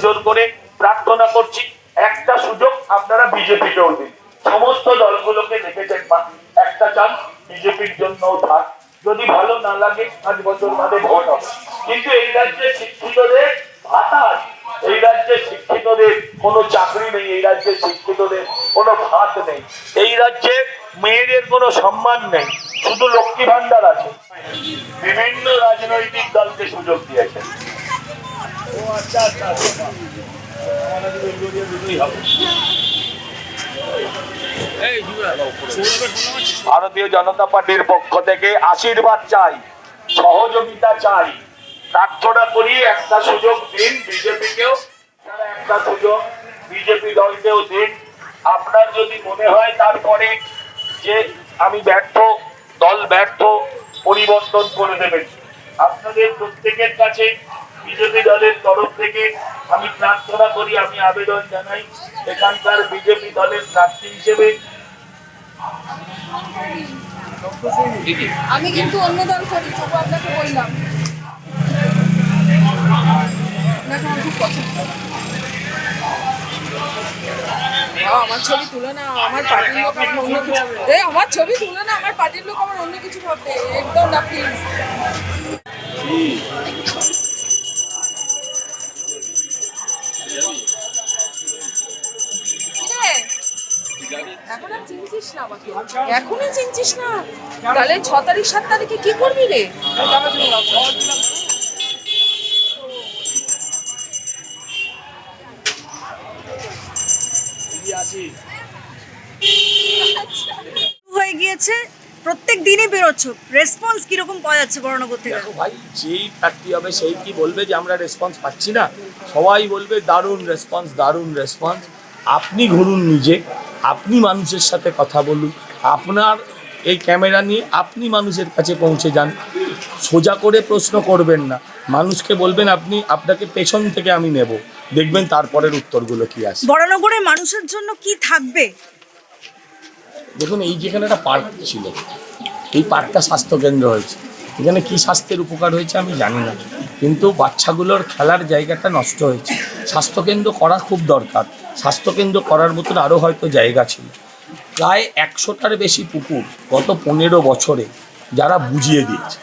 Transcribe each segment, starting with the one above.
জোর করে প্রার্থনা করছি, একটা সুযোগ আপনারা বিজেপিকেও দিন। সমস্ত দলগুলোকে দেখেছেন, একটা চান বিজেপির জন্য থাক, যদি ভালো না লাগে 5 বছর বাদে ভোট হবে। কিন্তু এই রাজ্যে শিক্ষিতদের ভাতা আছে, এই রাজ্যে শিক্ষিতদের কোনো চাকরি নেই, এই রাজ্যে শিক্ষিতদের কোনো ভাত নেই, এই রাজ্যে মেয়েদের কোনো সম্মান নেই, শুধু লক্ষ্মী ভান্ডার আছে। বিভিন্ন রাজনৈতিক দলকে সুযোগ দিয়েছে। ভারতীয় জনতা পার্টির পক্ষ থেকে আশীর্বাদ চাই, সহযোগিতা চাই, প্রার্থনা করি একটা সুযোগ দিন বিজেপিকেও, একটা সুযোগ বিজেপি দলকেও দিন। আপনার যদি মনে হয় তারপরে যে আমি ব্যর্থ, দল ব্যর্থ, পরিবর্তন করে দেবেন, আপনাদের প্রত্যেকের কাছে বিজেপি দলের তরফ থেকে আমি প্রার্থনা করি, আমি আবেদন জানাই এখানকার বিজেপি দলের প্রার্থী হিসেবে। আমি কিন্তু অন্য দল করি, তবু আপনাকে বললাম আমার ছবি তুলে না আমার পার্টির লোক আমার অন্য কিছু, আমার ছবি তুলে না আমার পার্টির লোক আমার অন্য কিছু ভাববে, একদম না প্লিজ। এখন আর চিনছিস না আমাকে, এখনই চিনছিস না, তাহলে 6 তারিখ 7 তারিখে কি করবি রে? হয়ে গিয়েছে, প্রত্যেক দিনই বেরোচ্ছ, রেসপন্স কিরকম পাওয়া যাচ্ছে বড়নগর থেকে? দেখো ভাই, যেই প্রার্থী হবে সেই কি বলবে যে আমরা রেসপন্স পাচ্ছি না? সবাই বলবে দারুণ রেসপন্স, দারুণ রেসপন্স। আপনি ঘুরুন নিজে, আপনি মানুষের সাথে কথা বলুন, আপনার এই ক্যামেরা নিয়ে আপনি মানুষের কাছে পৌঁছে যান, সোজা করে প্রশ্ন করবেন না, মানুষকে বলবেন আপনি, আপনাকে পেছন থেকে আমি নেব, দেখবেন তারপরের উত্তরগুলো কি আসে। বড়নগরের মানুষের জন্য কি থাকবে? দেখুন, এই যেখানে একটা পার্ক ছিল, এই পার্কটা স্বাস্থ্যকেন্দ্র হয়েছে, এখানে কি স্বাস্থ্যের উপকার হয়েছে আমি জানি না, কিন্তু বাচ্চাগুলোর খেলার জায়গাটা নষ্ট হয়েছে। স্বাস্থ্যকেন্দ্র করা খুব দরকার, স্বাস্থ্যকেন্দ্র করার মতন আরও হয়তো জায়গা ছিল। প্রায় 100টার বেশি পুকুর গত 15 বছরে যারা বুঝিয়ে দিয়েছে,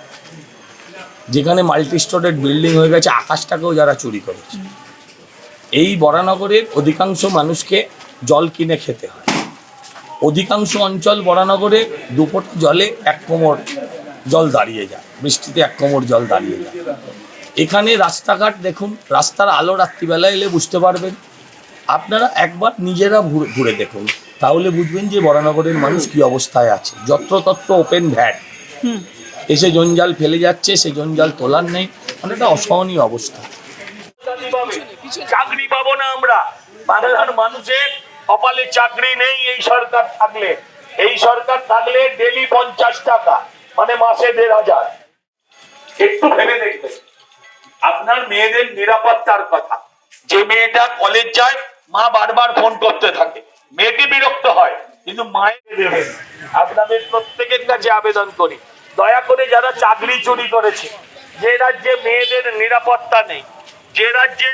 যেখানে মাল্টি স্টোরেড বিল্ডিং হয়ে গেছে, আকাশটাকেও যারা চুরি করেছে। এই বরানগরের অধিকাংশ মানুষকে জল কিনে খেতে হয়, অধিকাংশ অঞ্চল বরানগরে 2 ফোঁটা জলে 1 কোমর জল দাঁড়িয়ে যায়, বৃষ্টিতে 1 কোমর জল দাঁড়িয়ে যায়। এখানে রাস্তাঘাট দেখুন, রাস্তার আলো রাত্রিবেলা এলে বুঝতে পারবেন, আপনারা একবার নিজেরা ঘুরে দেখুন, তাহলে বুঝবেন যে বরানগরের মানুষ কি অবস্থায় আছে। যত্রতত্র ওপেন ভ্যাট এসে জঞ্জাল ফেলে যাচ্ছে, সে জঞ্জাল তোলার নেই, মানে একটা অসহনীয় অবস্থা। চাকরি পাবো না আমরা, বাংলার মানুষের কপালে চাকরি নেই। এই সরকার থাকলে, এই সরকার থাকলে ডেলি 50 টাকা, মানে মাসে 1500। একটু ভেবে দেখবেন আপনার মেয়েদের নিরাপত্তার কথা। যে মেয়েটা কলেজ যায়, মা বারবার ফোন করতে থাকে, মেয়েটি বিরক্ত হয়, কিন্তু মায়ের দেবেন। আপনাদের প্রত্যেকের কাছে আবেদন করি, দয়া করে যারা চাকরি চুরি করেছে, যে রাজ্যে মেয়েদের নিরাপত্তা নেই, যে রাজ্যে